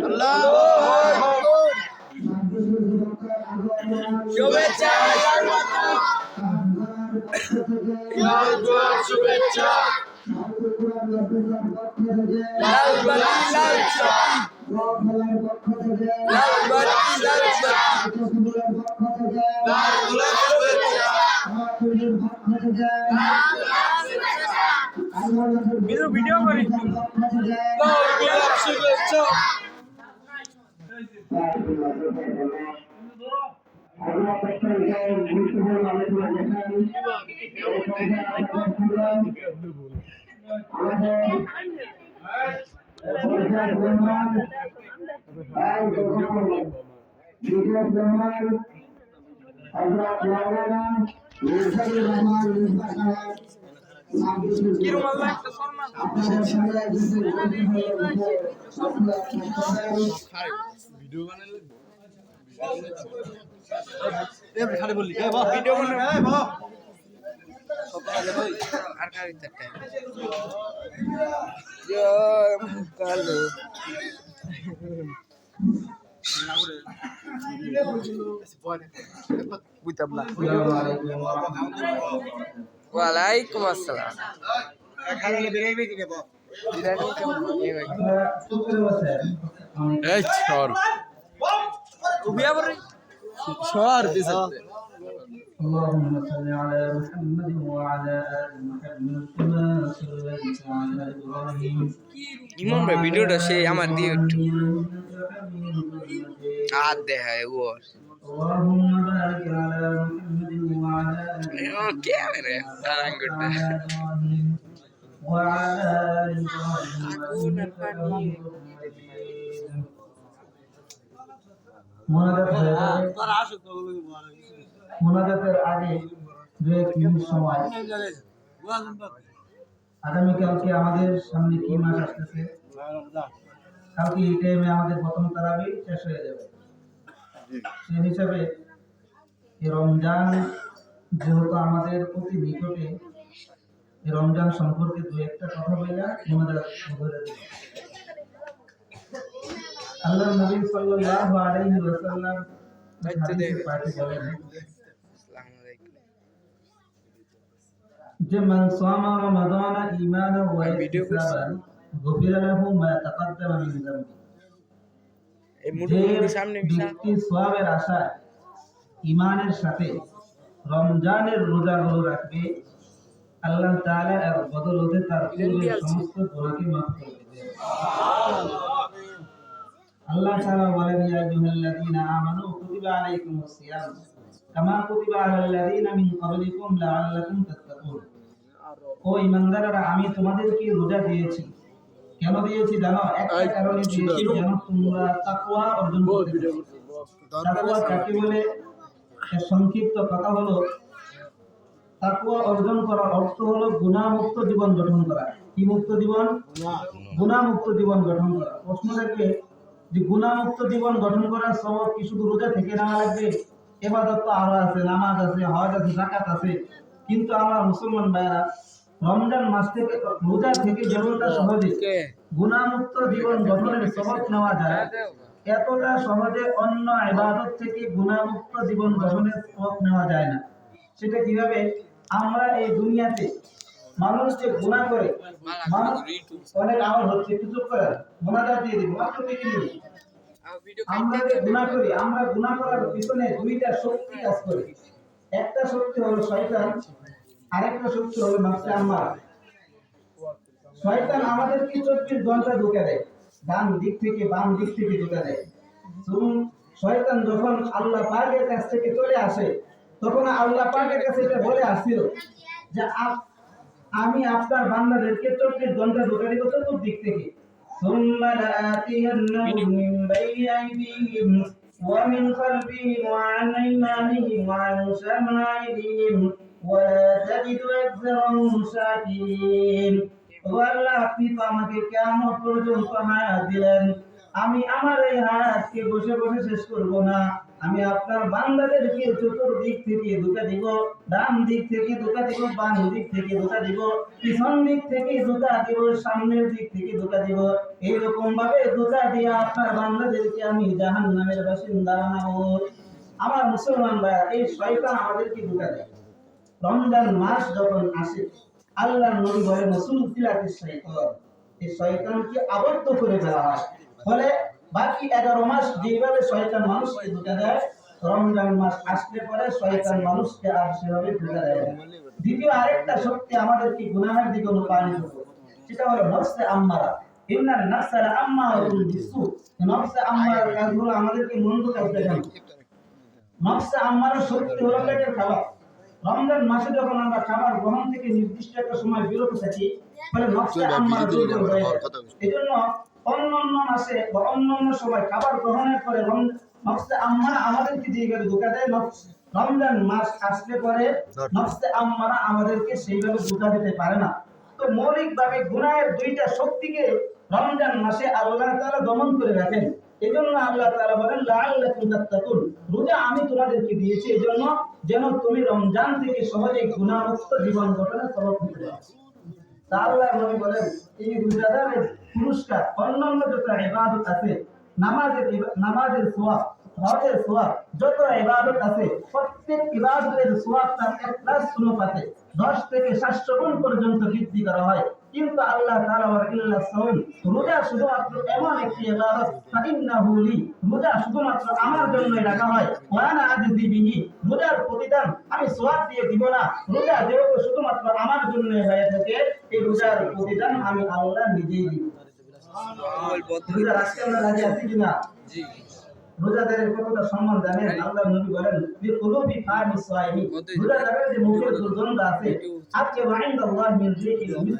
আল্লাহু আকবার। শুভেচ্ছা শুভেচ্ছা লাল বাতি লাল চাই লাল বাতি লাল চাই লাল গোলাপ শুভেচ্ছা ভিডিও করি লাল গোলাপ শুভেচ্ছা ওয়ালাইকুম আসসালাম এই সর উবিয়া বড় সর পিছনে اللهم صل على محمد وعلى آل محمد كما صليت على إبراهيم ইমন ভাই ভিডিওটা সেই আমার দিয়ে একটু আর দেখায় ও اللهم بارك على محمد وعلى آل কে মেরে তারাং করতে إبراهيم وعلى آل إبراهيم إنك حميد مجيد মোনাজাতের আগে 2-1 মিনিট সময় আগামীকালকে আমাদের সামনে কি মাস আসতেছে কালকে এই টাইমে আমাদের প্রথম তারাবি শেষ হয়ে যাবে সেই হিসাবে এই রমজান যেহেতু আমাদের অতি নিকটে এই রমজান সম্পর্কে 2-1টা কথা বলে মোনাজাত করে দেব আল্লাহর নবী সাল্লাল্লাহু আলাইহি ওয়াসাল্লাম হাদিসে পাঠে বলেন যে মান সামা রমাদান ঈমানান ওয়া ইহতিসাবান গুফিরা লাহু মা তাকাদ্দামা মিন যামবি এই মুঠোর সামনে ব্যক্তি সওয়াবের আশায় ঈমানের সাথে রমজানের রোজাগুলো রাখবে আল্লাহ তাআলা এর বদলতে তার পূর্বের সমস্ত গুনাহকে মাফ করে দেবেন আল্লাহ তাআলা বলেন ইয়া আইয়ুহাল্লাযীনা আমানু কুতিবা আলাইকুমুস সিয়াম কামা কুতিবা আলাল্লাযীনা মিন ক্বাবলিকুম লাআল্লাকুম তাত্তাকুন ও ঈমানদাররা আমি তোমাদেরকে রোজা দিয়েছি কেন দিয়েছি জানো একটা কারণে দিয়েছি যেন তোমরা তাকওয়া অর্জন করতে পারো তাকওয়া কাকে বলে এর সংক্ষিপ্ত কথা হলো তাকওয়া অর্জন করার অর্থ হলো গুনাহমুক্ত জীবন গঠন করা কি মুক্ত জীবন গুনাহমুক্ত জীবন গঠন করা প্রশ্ন থাকবে যে গুনাহমুক্ত জীবন গঠন করার সওয়াব কি শুধু রোজা থেকে নেওয়া লাগবে ইবাদত তো আরো আছে নামাজ আছে হজ আছে যাকাত আছে কিন্তু আমরা মুসলমান ভাইরা রমজান মাস থেকে রোজা থেকে যেমনটা সহজে গুনাহমুক্ত জীবন গঠনের সওয়াব নেওয়া যায় এতটা সহজে অন্য ইবাদত থেকে গুনাহমুক্ত জীবন গঠনের সওয়াব নেওয়া যায় না সেটা কিভাবে আমরা এই দুনিয়াতে মানুষ যে গুনাহ করে মানুষ অনেক আমল হচ্ছে একটু চুপ করে মোনাজাত দিয়ে দিব মাত্র 2 মিনিট আমরা যে গুনাহ করি আমরা গুনাহ করার পিছনে দুইটা শক্তি কাজ করে একটা শক্তি হলো শয়তান আরেকটা শক্তি হলো নফসে আম্মারা শয়তান আমাদেরকে 24 ঘন্টা ধোঁকা দেয় ডান দিক থেকে বাম দিক থেকে ধোঁকা দেয় শুনুন শয়তান যখন আল্লাহ পাকের কাছ থেকে চলে আসে তখন আল্লাহ পাকের কাছে এটা বলে আসছিল যে আমি আপনার বান্দাদেরকে 24 ঘন্টা ধোঁকা দিব চতুর্দিক থেকে ثم لآتينهم من بين أيديهم ومن خلفهم وعن أيمانهم وعن شمائلهم ولا تجد أكثرهم شاكرين আল্লাহ আপনি তো আমাকে কিয়ামত পর্যন্ত হায়াত দিলেন আমি আমার এই হায়াতকে বসে বসে শেষ করব না আমি আপনার বান্দাদেরকে চতুর্দিক থেকে ধোঁকা দিব, ডান দিক থেকে ধোঁকা দিব, বাম দিক থেকে ধোঁকা দিব, পিছন দিক থেকে ধোঁকা দিব, সামনের দিক থেকে ধোঁকা দিব। এইরকম ভাবে ধোঁকা দিয়ে আপনার বান্দাদেরকে আমি জাহান্নামের বাসিন্দা বানাবো। আমার মুসলমান ভাইরা, এই শয়তান আমাদেরকে ধোঁকা দেয়। রমজান মাস যখন আসে, আল্লাহর নবী বলেন রাসূল তিলাতিস শয়তান, এই শয়তানকে আবদ্ধ করে দেওয়া হয়। ফলে বাকি 11 মাস যেভাবে শয়তান মানুষকে ধোঁকা দেয়, রমজান মাস আসলে পরে শয়তান মানুষকে আর সেভাবে ধোঁকা দেয় না। দ্বিতীয় আরেকটা শক্তি আমাদেরকে গুনাহের দিকে অনুপ্রাণিত করে, সেটা হলো নফসে আম্মারা। ইন্নান নাফসা লাআম্মারাতুন বিসু, নফসে আম্মারার কাজগুলো আমাদেরকে মন্দ কাজ দেখায়। নফসে আম্মারার শক্তি হলো পেটের খাবার। রমজান মাসে যখন আমরা খাবার গ্রহণ থেকে নির্দিষ্ট একটা সময় বিরত থাকি, ফলে নফসে আম্মারা দুর্বল হয়ে যায়। এজন্য অন্যান্য মাসে বা অন্যান্য সময় খাবার গ্রহণের পরে নফসে আম্মারা আমাদেরকে যেভাবে ধোঁকা দেয়, রমজান মাস আসলে পরে নফসে আম্মারা আমাদেরকে সেইভাবে ধোঁকা দিতে পারে না। তো মৌলিকভাবে গুনাহের দুইটা শক্তিকে রমজান মাসে আল্লাহ তাআলা দমন করে রাখেন। এজন্য আল্লাহ তাআলা বলেন লাআল্লাকুম তাত্তাকুন, রোজা আমি তোমাদেরকে দিয়েছি এজন্য যেন তুমি রমজান থেকে সহজে গুনাহমুক্ত জীবন গঠনের সবক হতে পারো। তা আল্লাহর নবী বলেন এই রোজাদারের পুরস্কার অন্যান্য যত ইবাদত আছে, নামাজের সওয়াব, হজের সওয়াব, যত ইবাদত আছে, প্রত্যেক ইবাদতের সওয়াব তার একলাস অনুপাতে 10 থেকে 700 গুণ পর্যন্ত বৃদ্ধি করা হয়। কিন্তু আল্লাহ তাআলা ইল্লা সাওম, রোজা শুধুমাত্র এমন একটি ইবাদত, ফাইন্নাহু লি, রোজা শুধুমাত্র আমার জন্যই রাখা হয়, ওয়া আনা আজজি বিহি, রোজার প্রতিদান আমি সওয়াব দিয়ে দিব না। রোজা যেহেতু শুধুমাত্র আমার জন্যই হয়ে থাকে, এই রোজার প্রতিদান আমি আল্লাহ নিজেই দিব। রোজা রাখতে আমরা রাজি আছি কিনা? জি। রোজাদারের কতটা সম্মান জানেন? আল্লাহর নবী বলেন বিকুলুবি ফামিস সাইমি, রোজাদারের যে মুখের দুর্গন্ধ আছে, আজকে ওয়াইন্দাল্লাহি মিন রিহিল